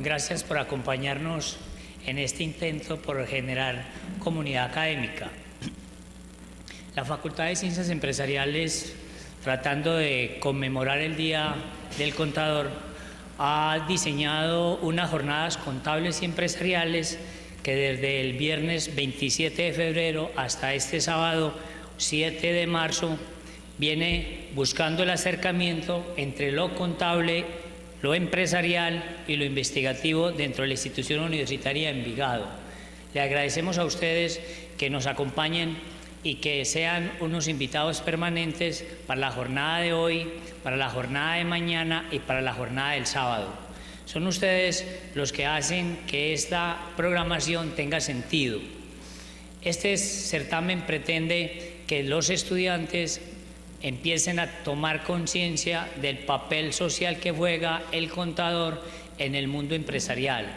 gracias por acompañarnos en este intento por generar comunidad académica. La Facultad de Ciencias Empresariales, tratando de conmemorar el Día del Contador, ha diseñado unas jornadas contables y empresariales que desde el viernes 27 de febrero hasta este sábado 7 de marzo viene buscando el acercamiento entre lo contable, lo empresarial y lo investigativo dentro de la institución universitaria de Envigado. Le agradecemos a ustedes que nos acompañen y que sean unos invitados permanentes para la jornada de hoy, para la jornada de mañana y para la jornada del sábado. Son ustedes los que hacen que esta programación tenga sentido. Este certamen pretende que los estudiantes empiecen a tomar conciencia del papel social que juega el contador en el mundo empresarial.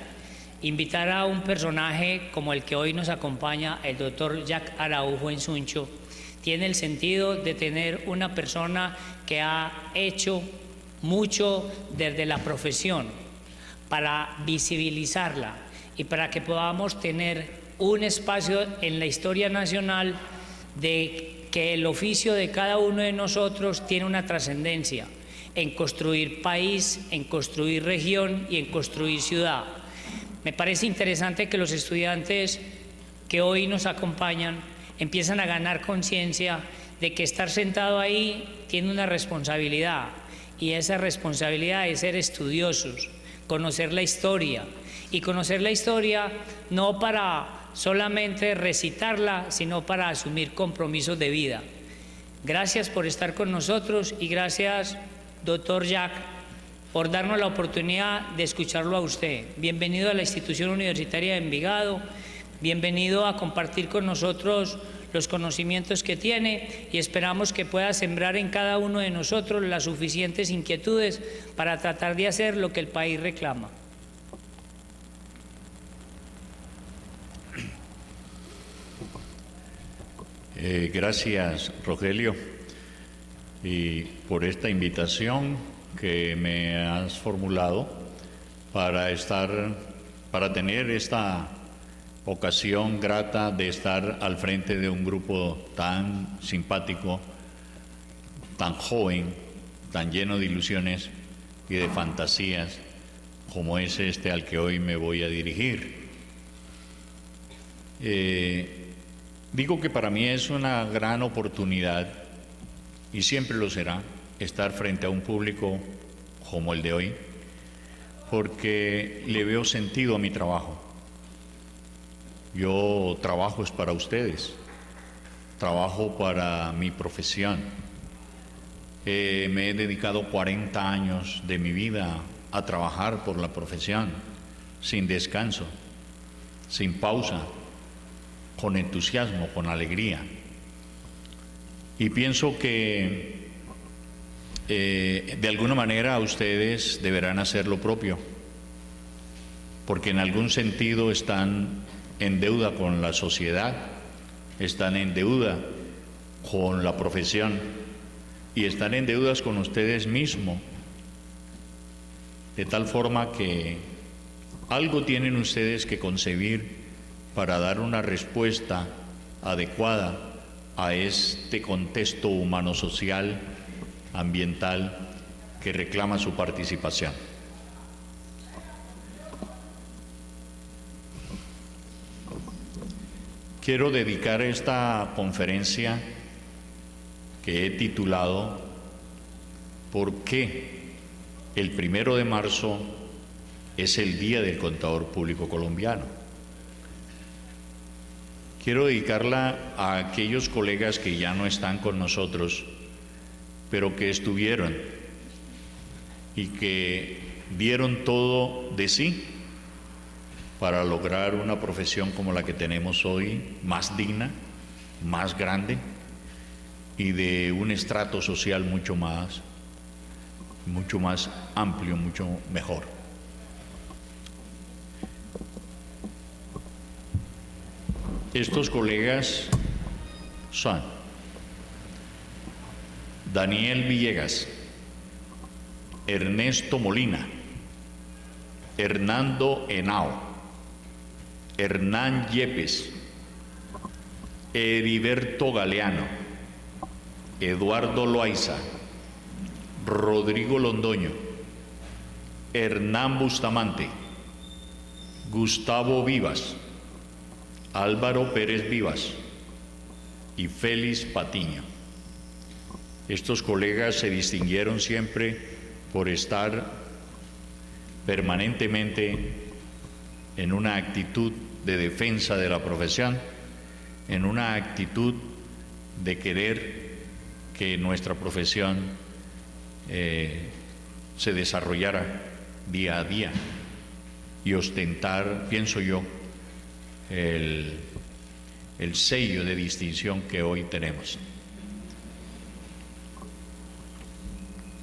Invitar a un personaje como el que hoy nos acompaña, el doctor Jack Araujo Ensuncho, tiene el sentido de tener una persona que ha hecho mucho desde la profesión para visibilizarla y para que podamos tener un espacio en la historia nacional de que el oficio de cada uno de nosotros tiene una trascendencia en construir país, en construir región y en construir ciudad. Me parece interesante que los estudiantes que hoy nos acompañan empiezan a ganar conciencia de que estar sentado ahí tiene una responsabilidad, y esa responsabilidad es ser estudiosos, conocer la historia, y conocer la historia no para solamente recitarla, sino para asumir compromisos de vida. Gracias por estar con nosotros y gracias, doctor Jack, por darnos la oportunidad de escucharlo a usted. Bienvenido a la institución universitaria de Envigado, bienvenido a compartir con nosotros los conocimientos que tiene, y esperamos que pueda sembrar en cada uno de nosotros las suficientes inquietudes para tratar de hacer lo que el país reclama. Gracias, Rogelio, y por esta invitación que me has formulado para tener esta ocasión grata de estar al frente de un grupo tan simpático, tan joven, tan lleno de ilusiones y de fantasías como es este al que hoy me voy a dirigir. Digo que para mí es una gran oportunidad, y siempre lo será, estar frente a un público como el de hoy, porque le veo sentido a mi trabajo. Yo trabajo es para ustedes, trabajo para mi profesión. Me he dedicado 40 años de mi vida a trabajar por la profesión, sin descanso, sin pausa, con entusiasmo, con alegría. Y pienso que de alguna manera ustedes deberán hacer lo propio, porque en algún sentido están en deuda con la sociedad, están en deuda con la profesión y están en deudas con ustedes mismos, de tal forma que algo tienen ustedes que concebir para dar una respuesta adecuada a este contexto humano-social, ambiental, que reclama su participación. Quiero dedicar esta conferencia que he titulado ¿Por qué el 1 de marzo es el Día del Contador Público Colombiano? Quiero dedicarla a aquellos colegas que ya no están con nosotros, pero que estuvieron y que dieron todo de sí para lograr una profesión como la que tenemos hoy, más digna, más grande y de un estrato social mucho más amplio, mucho mejor. Estos colegas son Daniel Villegas, Ernesto Molina, Hernando Henao, Hernán Yepes, Heriberto Galeano, Eduardo Loaiza, Rodrigo Londoño, Hernán Bustamante, Gustavo Vivas, Álvaro Pérez Vivas y Félix Patiño. Estos colegas se distinguieron siempre por estar permanentemente en una actitud de defensa de la profesión, en una actitud de querer que nuestra profesión se desarrollara día a día y ostentar, pienso yo, el sello de distinción que hoy tenemos.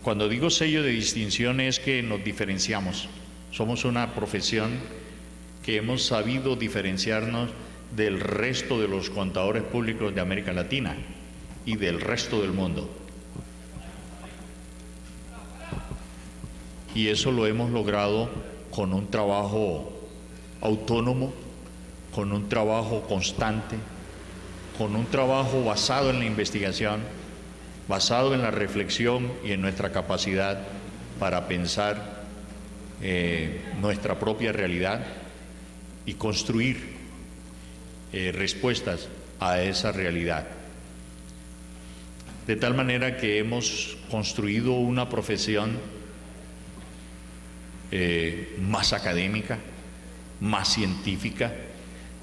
Cuando digo sello de distinción es que nos diferenciamos. Somos una profesión que hemos sabido diferenciarnos del resto de los contadores públicos de América Latina y del resto del mundo. Y eso lo hemos logrado con un trabajo autónomo, con un trabajo constante, con un trabajo basado en la investigación, basado en la reflexión y en nuestra capacidad para pensar nuestra propia realidad y construir respuestas a esa realidad. De tal manera que hemos construido una profesión más académica, más científica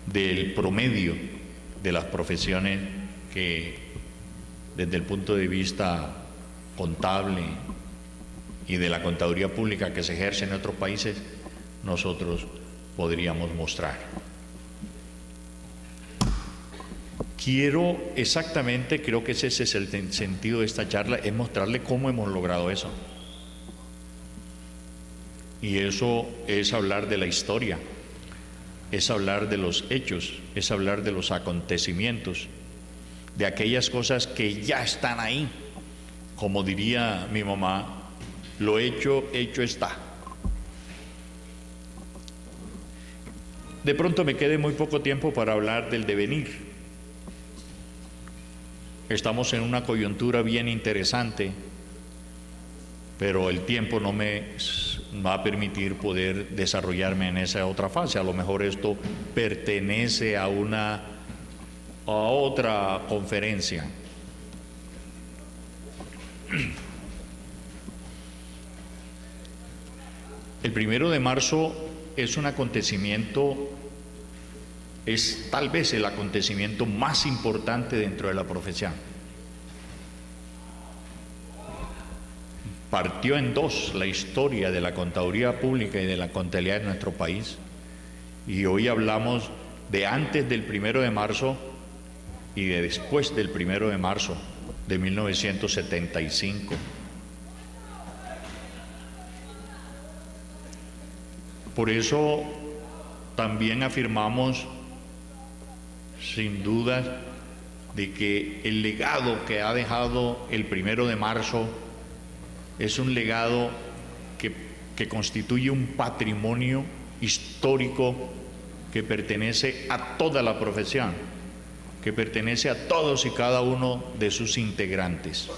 del promedio de las profesiones que desde el punto de vista contable y de la contaduría pública que se ejerce en otros países, nosotros podríamos mostrar. Creo que ese es el sentido de esta charla, es mostrarle cómo hemos logrado eso. Y eso es hablar de la historia, es hablar de los hechos, es hablar de los acontecimientos, de aquellas cosas que ya están ahí. Como diría mi mamá, lo hecho, hecho está. De pronto me quede muy poco tiempo para hablar del devenir. Estamos en una coyuntura bien interesante, pero el tiempo no me va a permitir poder desarrollarme en esa otra fase. A lo mejor esto pertenece a otra conferencia. El 1 de marzo es un acontecimiento, es tal vez el acontecimiento más importante dentro de la profesión. Partió en dos la historia de la contaduría pública y de la contabilidad de nuestro país, y hoy hablamos de antes del 1 de marzo y de después del 1 de marzo de 1975. Por eso también afirmamos sin duda de que el legado que ha dejado el 1 de marzo es un legado que constituye un patrimonio histórico que pertenece a toda la profesión, que pertenece a todos y cada uno de sus integrantes.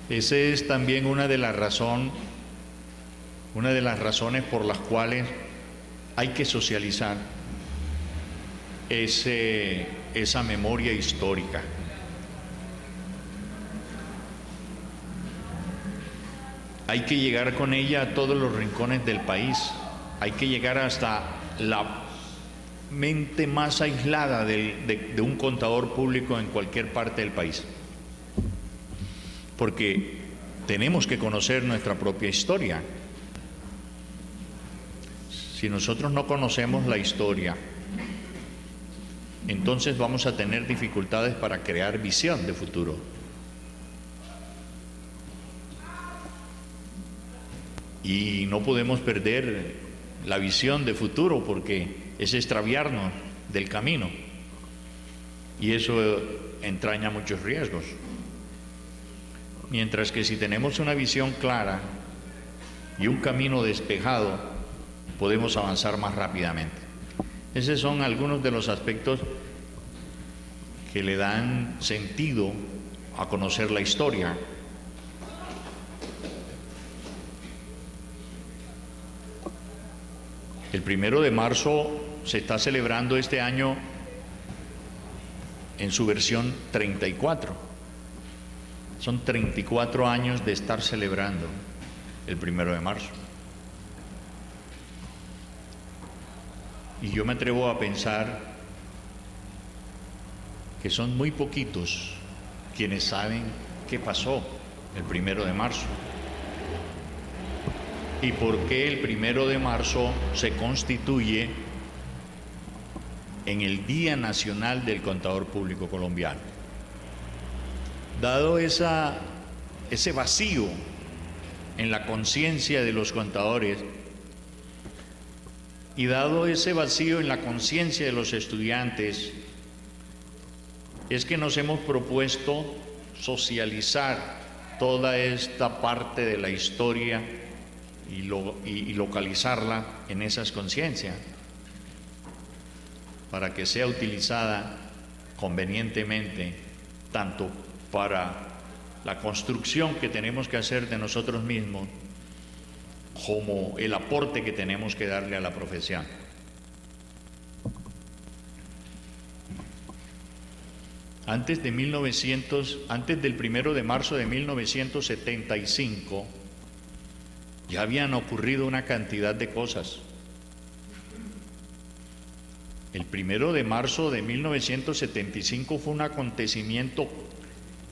Esa es también una de las razones por las cuales hay que socializar esa memoria histórica. Hay que llegar con ella a todos los rincones del país. Hay que llegar hasta la mente más aislada de un contador público en cualquier parte del país. Porque tenemos que conocer nuestra propia historia. Si nosotros no conocemos la historia, entonces vamos a tener dificultades para crear visión de futuro. Y no podemos perder la visión de futuro porque es extraviarnos del camino. Y eso entraña muchos riesgos. Mientras que si tenemos una visión clara y un camino despejado, podemos avanzar más rápidamente. Esos son algunos de los aspectos que le dan sentido a conocer la historia. El 1 de marzo se está celebrando este año en su versión 34. Son 34 años de estar celebrando el 1 de marzo. Y yo me atrevo a pensar que son muy poquitos quienes saben qué pasó el 1 de marzo y por qué el 1 de marzo se constituye en el Día Nacional del Contador Público Colombiano. Dado ese vacío en la conciencia de los contadores y dado ese vacío en la conciencia de los estudiantes, es que nos hemos propuesto socializar toda esta parte de la historia y localizarla en esas conciencias para que sea utilizada convenientemente tanto para la construcción que tenemos que hacer de nosotros mismos como el aporte que tenemos que darle a la profesión. Antes del 1 de marzo de 1975 ya habían ocurrido una cantidad de cosas. El 1 de marzo de 1975 fue un acontecimiento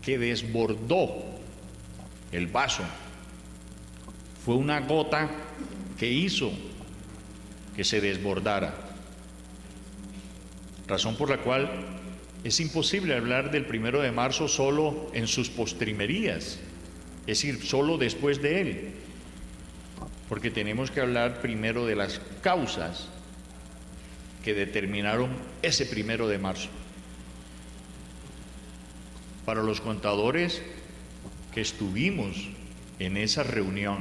que desbordó el vaso. Fue una gota que hizo que se desbordara. Razón por la cual es imposible hablar del 1 de marzo solo en sus postrimerías, es decir, solo después de él, porque tenemos que hablar primero de las causas que determinaron ese 1 de marzo. Para los contadores que estuvimos en esa reunión,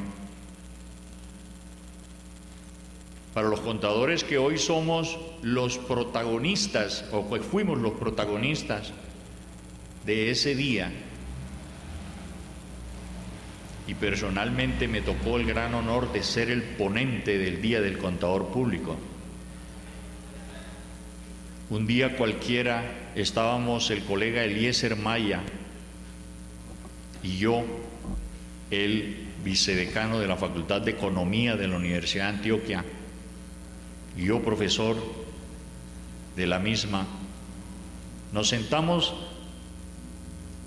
para los contadores que hoy somos los protagonistas o que fuimos los protagonistas de ese día, y personalmente me tocó el gran honor de ser el ponente del Día del Contador Público. Un día cualquiera estábamos el colega Eliezer Maya y yo, el vicedecano de la Facultad de Economía de la Universidad de Antioquia, y yo profesor de la misma, nos sentamos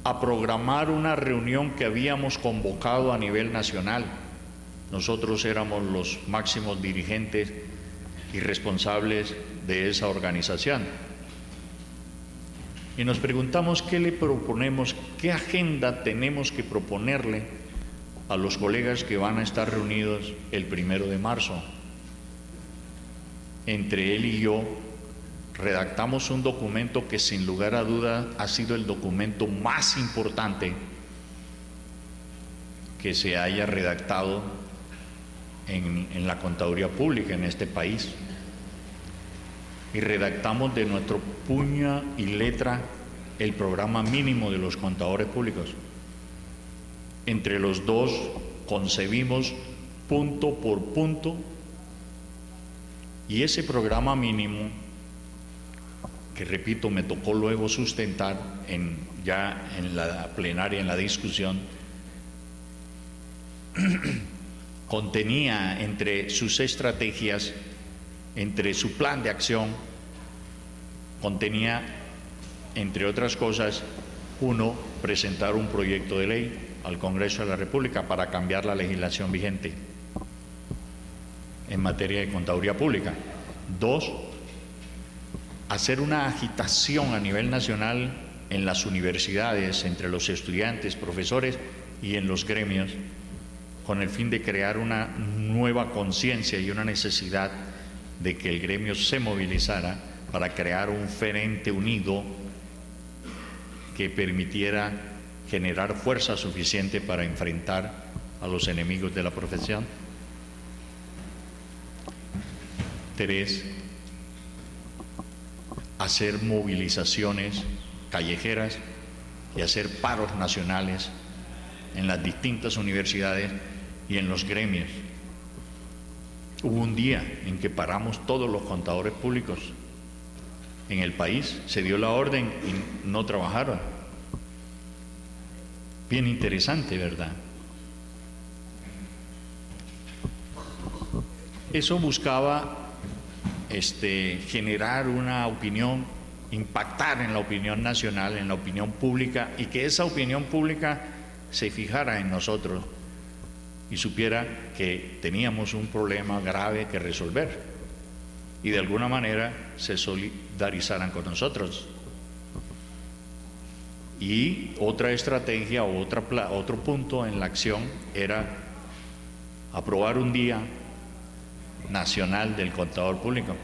a programar una reunión que habíamos convocado a nivel nacional. Nosotros éramos los máximos dirigentes y responsables de esa organización. Y nos preguntamos qué le proponemos, qué agenda tenemos que proponerle a los colegas que van a estar reunidos el 1 de marzo. Entre él y yo redactamos un documento que sin lugar a duda ha sido el documento más importante que se haya redactado en la contaduría pública en este país. Y redactamos de nuestro puño y letra el programa mínimo de los contadores públicos. Entre los dos concebimos punto por punto, y ese programa mínimo, que repito, me tocó luego sustentar ya en la plenaria, en la discusión, contenía entre sus estrategias, entre su plan de acción, contenía, entre otras cosas, uno, presentar un proyecto de ley al Congreso de la República para cambiar la legislación vigente en materia de contaduría pública. Dos, hacer una agitación a nivel nacional en las universidades, entre los estudiantes, profesores y en los gremios, con el fin de crear una nueva conciencia y una necesidad de que el gremio se movilizara para crear un frente unido que permitiera generar fuerza suficiente para enfrentar a los enemigos de la profesión. 3, hacer movilizaciones callejeras y hacer paros nacionales en las distintas universidades y en los gremios. Hubo un día en que paramos todos los contadores públicos en el país, se dio la orden y no trabajaron. Bien interesante, ¿verdad? Eso buscaba generar una opinión, impactar en la opinión nacional, en la opinión pública, y que esa opinión pública se fijara en nosotros y supiera que teníamos un problema grave que resolver y de alguna manera se solidarizaran con nosotros. Y otra estrategia o otro punto en la acción era aprobar un día nacional del contador público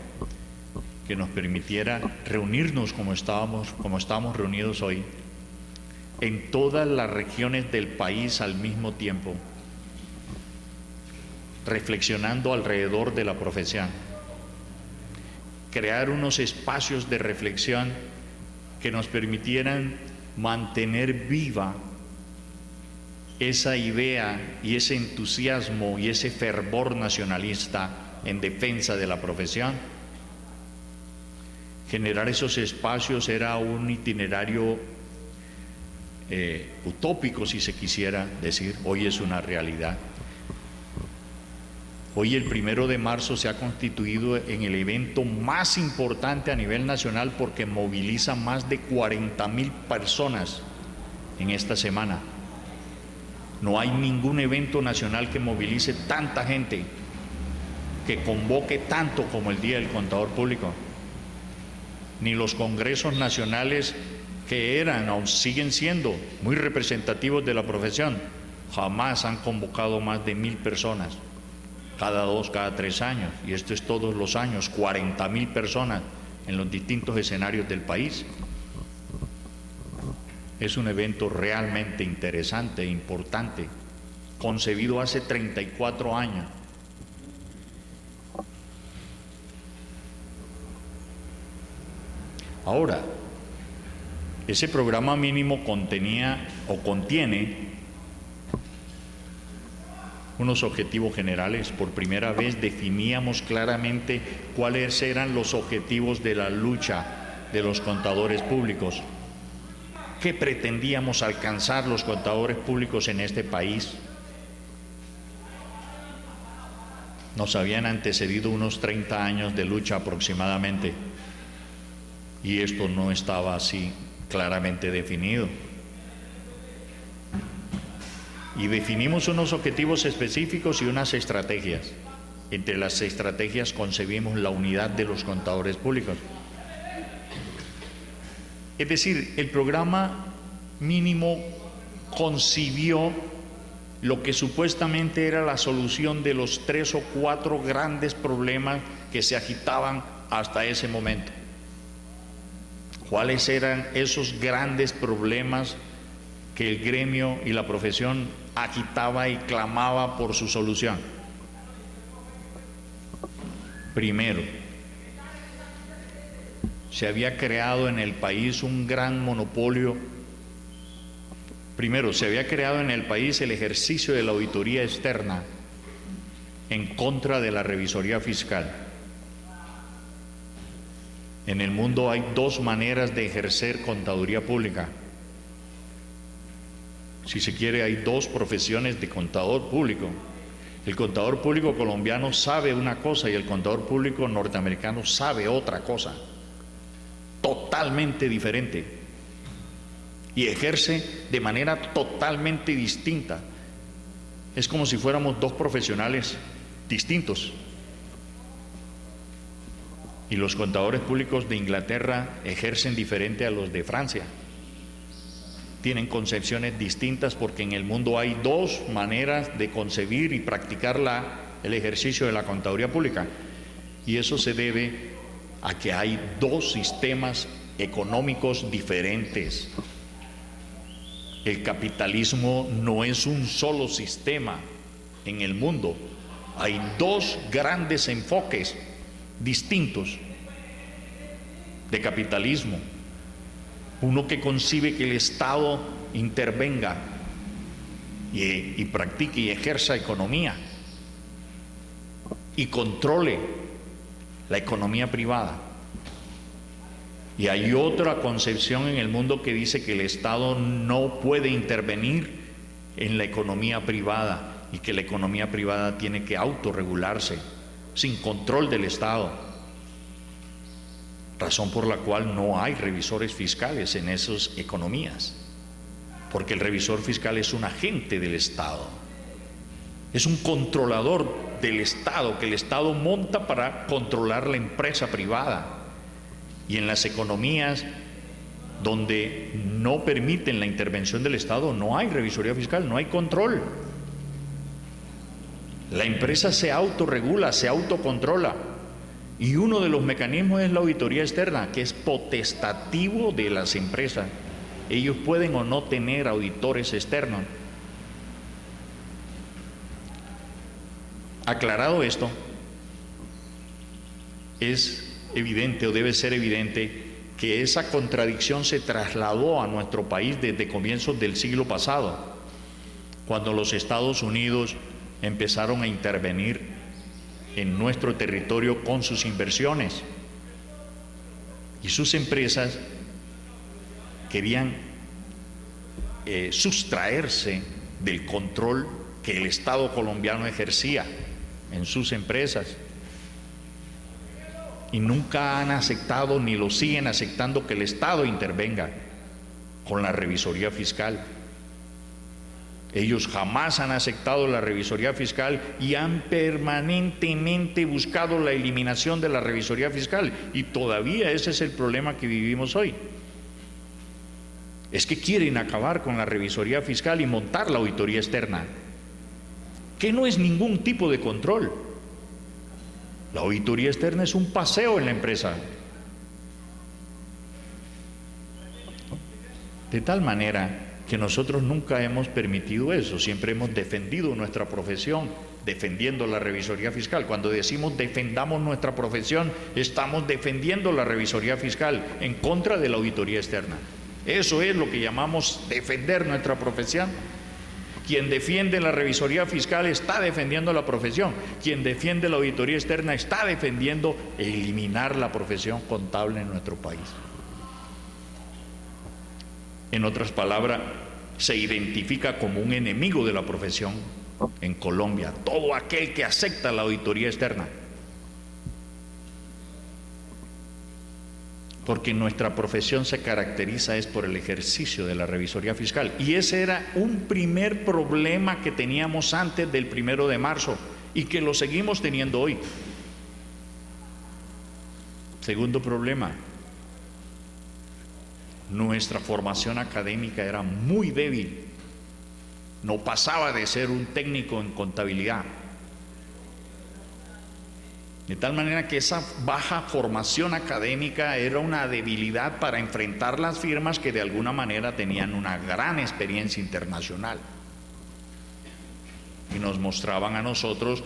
que nos permitiera reunirnos como estamos reunidos hoy en todas las regiones del país al mismo tiempo, reflexionando alrededor de la profesión, crear unos espacios de reflexión que nos permitieran mantener viva esa idea y ese entusiasmo y ese fervor nacionalista en defensa de la profesión. Generar esos espacios era un itinerario utópico, si se quisiera decir. Hoy es una realidad. Hoy el 1 de marzo se ha constituido en el evento más importante a nivel nacional porque moviliza más de 40.000 personas en esta semana. No hay ningún evento nacional que movilice tanta gente, que convoque tanto como el Día del Contador Público. Ni los congresos nacionales que eran, aún siguen siendo muy representativos de la profesión, jamás han convocado más de 1.000 personas, cada 2, cada 3 años, y esto es todos los años, 40.000 personas en los distintos escenarios del país. Es un evento realmente interesante e importante, concebido hace 34 años. Ahora, ese programa mínimo contiene unos objetivos generales. Por primera vez definíamos claramente cuáles eran los objetivos de la lucha de los contadores públicos. ¿Qué pretendíamos alcanzar los contadores públicos en este país? Nos habían antecedido unos 30 años de lucha aproximadamente, y esto no estaba así claramente definido. Y definimos unos objetivos específicos y unas estrategias. Entre las estrategias concebimos la unidad de los contadores públicos. Es decir, el programa mínimo concibió lo que supuestamente era la solución de los 3 o 4 grandes problemas que se agitaban hasta ese momento. ¿Cuáles eran esos grandes problemas que el gremio y la profesión agitaba y clamaba por su solución? Primero, se había creado en el país un gran monopolio. Primero, se había creado en el país el ejercicio de la auditoría externa en contra de la revisoría fiscal. En el mundo hay 2 maneras de ejercer contaduría pública. Si se quiere, hay 2 profesiones de contador público. El contador público colombiano sabe una cosa y el contador público norteamericano sabe otra cosa, totalmente diferente, y ejerce de manera totalmente distinta. Es como si fuéramos 2 profesionales distintos. Y los contadores públicos de Inglaterra ejercen diferente a los de Francia. Tienen concepciones distintas porque en el mundo hay 2 maneras de concebir y practicar el ejercicio de la contaduría pública. Y eso se debe a que hay 2 sistemas económicos diferentes. El capitalismo no es un solo sistema en el mundo. Hay dos grandes enfoques distintos de capitalismo. Uno que concibe que el Estado intervenga y practique y ejerza economía y controle la economía privada. Y hay otra concepción en el mundo que dice que el Estado no puede intervenir en la economía privada y que la economía privada tiene que autorregularse sin control del Estado. Razón por la cual no hay revisores fiscales en esas economías, porque el revisor fiscal es un agente del Estado, es un controlador del Estado que el Estado monta para controlar la empresa privada. Y en las economías donde no permiten la intervención del Estado no hay revisoría fiscal, no hay control. La empresa se autorregula, se autocontrola. Y uno de los mecanismos es la auditoría externa, que es potestativo de las empresas. Ellos pueden o no tener auditores externos. Aclarado esto, es evidente o debe ser evidente que esa contradicción se trasladó a nuestro país desde comienzos del siglo pasado, cuando los Estados Unidos empezaron a intervenir en nuestro territorio con sus inversiones y sus empresas querían sustraerse del control que el Estado colombiano ejercía en sus empresas. Y nunca han aceptado ni lo siguen aceptando que el Estado intervenga con la revisoría fiscal. Ellos jamás han aceptado la revisoría fiscal y han permanentemente buscado la eliminación de la revisoría fiscal. Y todavía ese es el problema que vivimos hoy. Es que quieren acabar con la revisoría fiscal y montar la auditoría externa, que no es ningún tipo de control. La auditoría externa es un paseo en la empresa. De tal manera que nosotros nunca hemos permitido eso, siempre hemos defendido nuestra profesión, defendiendo la revisoría fiscal. Cuando decimos defendamos nuestra profesión, estamos defendiendo la revisoría fiscal en contra de la auditoría externa. Eso es lo que llamamos defender nuestra profesión. Quien defiende la revisoría fiscal está defendiendo la profesión. Quien defiende la auditoría externa está defendiendo eliminar la profesión contable en nuestro país. En otras palabras, se identifica como un enemigo de la profesión en Colombia todo aquel que acepta la auditoría externa. Porque nuestra profesión se caracteriza es por el ejercicio de la revisoría fiscal. Y ese era un primer problema que teníamos antes del 1 de marzo y que lo seguimos teniendo hoy. Segundo problema, nuestra formación académica era muy débil. No pasaba de ser un técnico en contabilidad. De tal manera que esa baja formación académica era una debilidad para enfrentar las firmas que de alguna manera tenían una gran experiencia internacional. Y nos mostraban a nosotros,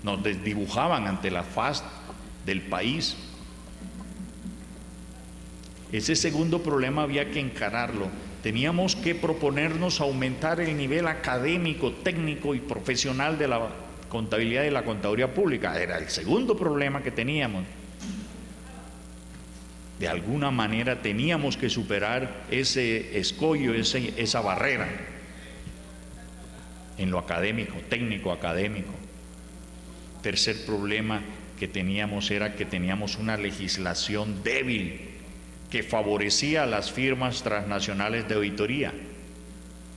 nos desdibujaban ante la faz del país. Ese segundo problema había que encararlo. Teníamos que proponernos aumentar el nivel académico, técnico y profesional de la contabilidad y la contaduría pública. Era el segundo problema que teníamos. De alguna manera teníamos que superar ese escollo, esa barrera en lo académico, técnico académico. Tercer problema que teníamos era que teníamos una legislación débil que favorecía a las firmas transnacionales de auditoría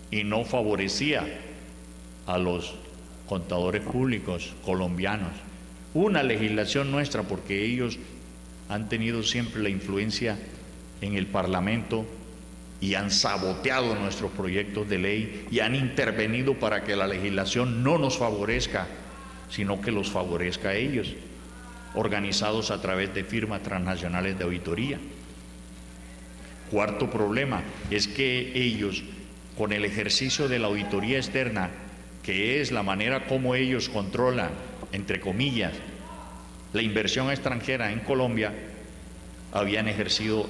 y no favorecía a los contadores públicos colombianos. Una legislación nuestra, porque ellos han tenido siempre la influencia en el Parlamento y han saboteado nuestros proyectos de ley y han intervenido para que la legislación no nos favorezca, sino que los favorezca a ellos, organizados a través de firmas transnacionales de auditoría. Cuarto problema es que ellos con el ejercicio de la auditoría externa, que es la manera como ellos controlan, entre comillas, la inversión extranjera en Colombia,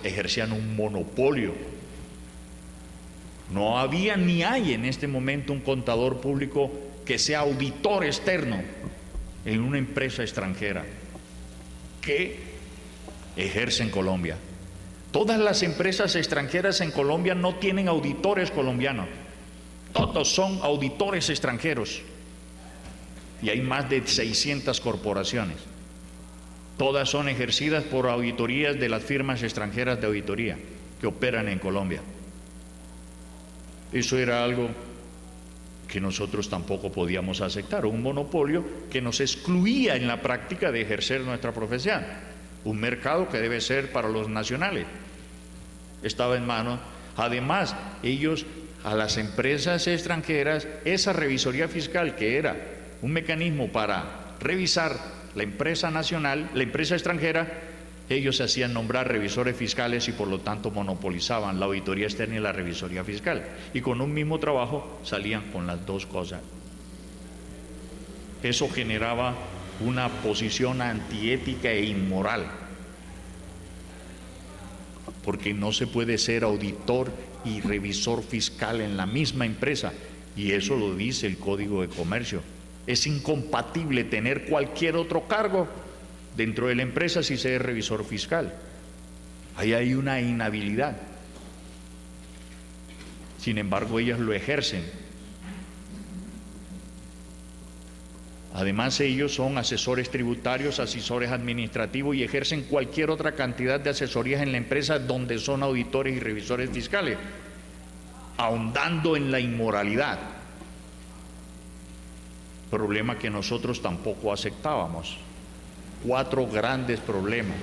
ejercían un monopolio. No había ni hay en este momento un contador público que sea auditor externo en una empresa extranjera que ejerce en Colombia. Todas las empresas extranjeras en Colombia no tienen auditores colombianos, todos son auditores extranjeros, y hay más de 600 corporaciones. Todas son ejercidas por auditorías de las firmas extranjeras de auditoría que operan en Colombia. Eso era algo que nosotros tampoco podíamos aceptar, un monopolio que nos excluía en la práctica de ejercer nuestra profesión. Un mercado que debe ser para los nacionales estaba en manos. Además, ellos, a las empresas extranjeras, esa revisoría fiscal, que era un mecanismo para revisar la empresa nacional, la empresa extranjera, ellos hacían nombrar revisores fiscales y por lo tanto monopolizaban la auditoría externa y la revisoría fiscal, y con un mismo trabajo salían con las dos cosas. Eso generaba una posición antiética e inmoral, porque no se puede ser auditor y revisor fiscal en la misma empresa, y eso lo dice el Código de Comercio. Es incompatible tener cualquier otro cargo dentro de la empresa si se es revisor fiscal. Ahí hay una inhabilidad. Sin embargo, ellas lo ejercen. Además, ellos son asesores tributarios, asesores administrativos y ejercen cualquier otra cantidad de asesorías en la empresa donde son auditores y revisores fiscales, ahondando en la inmoralidad. Problema que nosotros tampoco aceptábamos. 4 grandes problemas.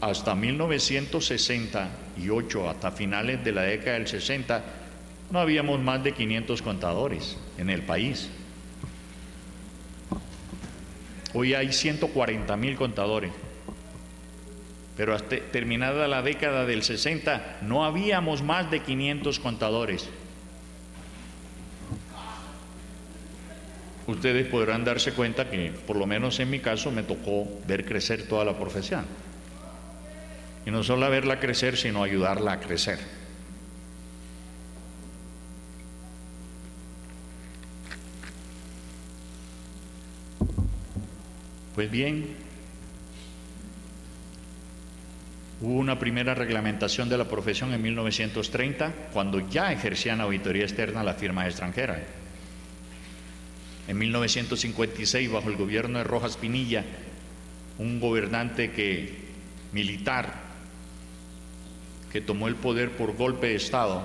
Hasta 1968, hasta finales de la década del 60, no habíamos más de 500 contadores en el país. Hoy hay 140.000 contadores. Pero hasta terminada la década del 60, no habíamos más de 500 contadores. Ustedes podrán darse cuenta que, por lo menos en mi caso, me tocó ver crecer toda la profesión. Y no solo verla crecer, sino ayudarla a crecer. Pues bien, hubo una primera reglamentación de la profesión en 1930, cuando ya ejercían auditoría externa las firmas extranjeras. En 1956, bajo el gobierno de Rojas Pinilla, un gobernante militar que tomó el poder por golpe de Estado,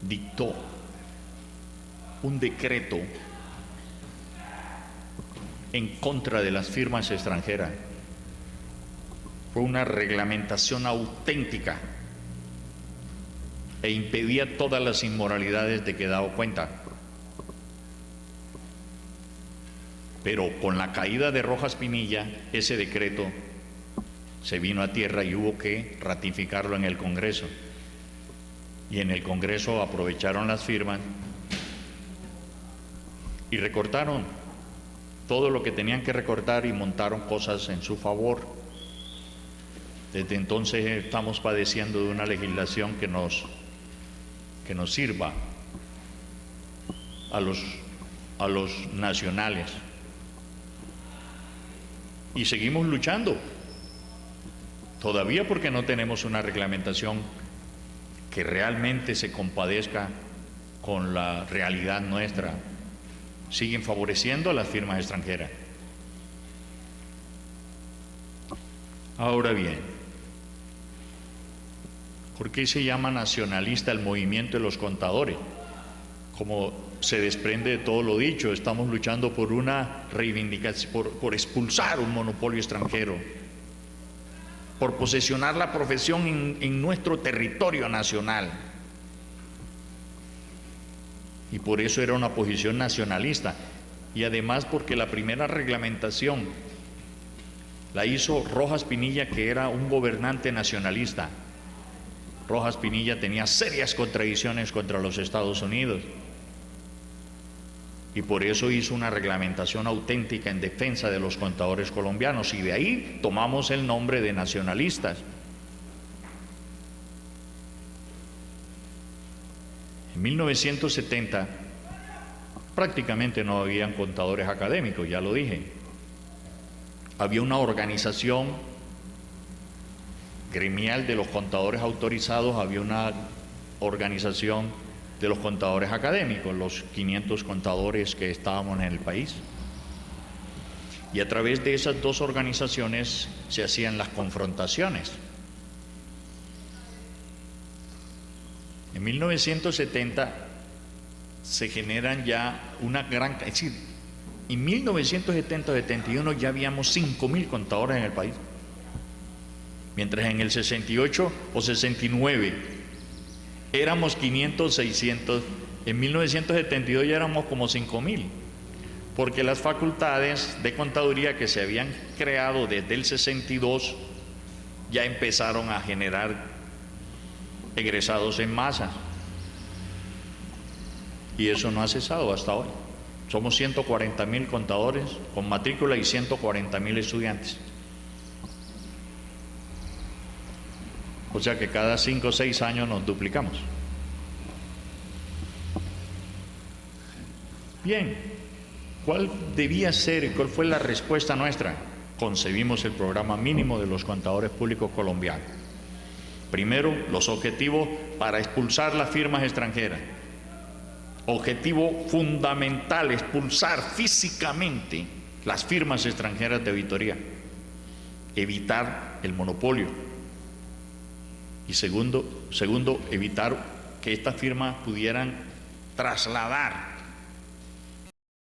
dictó un decreto en contra de las firmas extranjeras. Fue una reglamentación auténtica e impedía todas las inmoralidades de que he dado cuenta. Pero con la caída de Rojas Pinilla, ese decreto se vino a tierra y hubo que ratificarlo en el Congreso. Y en el Congreso aprovecharon las firmas y recortaron todo lo que tenían que recortar y montaron cosas en su favor. Desde entonces estamos padeciendo de una legislación que nos sirva a los nacionales. Y seguimos luchando todavía porque no tenemos una reglamentación que realmente se compadezca con la realidad nuestra. Siguen favoreciendo a las firmas extranjeras. Ahora bien, ¿por qué se llama nacionalista el movimiento de los contadores? Como se desprende de todo lo dicho, estamos luchando por una reivindicación, por expulsar un monopolio extranjero, por posesionar la profesión en nuestro territorio nacional. Y por eso era una posición nacionalista. Y además porque la primera reglamentación La hizo Rojas Pinilla, que era un gobernante nacionalista. Rojas Pinilla tenía serias contradicciones contra los Estados Unidos y por eso hizo una reglamentación auténtica en defensa de los contadores colombianos, y de ahí tomamos el nombre de nacionalistas. En 1970 prácticamente no habían contadores académicos, ya lo dije. Había una organización gremial de los contadores autorizados, había una organización de los contadores académicos, los 500 contadores que estábamos en el país. Y a través de esas dos organizaciones se hacían las confrontaciones. En 1970 se generan ya una gran... Es decir, en 1970-71 ya habíamos 5.000 contadores en el país, mientras en el 68 o 69 éramos 500, 600, en 1972 ya éramos como 5.000, porque las facultades de contaduría que se habían creado desde el 62 ya empezaron a generar egresados en masa, y eso no ha cesado hasta hoy. Somos 140.000 contadores con matrícula y 140.000 estudiantes. O sea que cada 5 o 6 años nos duplicamos. Bien, ¿cuál debía ser, cuál fue la respuesta nuestra? Concebimos el programa mínimo de los contadores públicos colombianos. Primero, los objetivos para expulsar las firmas extranjeras. Objetivo fundamental, expulsar físicamente las firmas extranjeras de auditoría, evitar el monopolio. Y segundo, evitar que estas firmas pudieran trasladar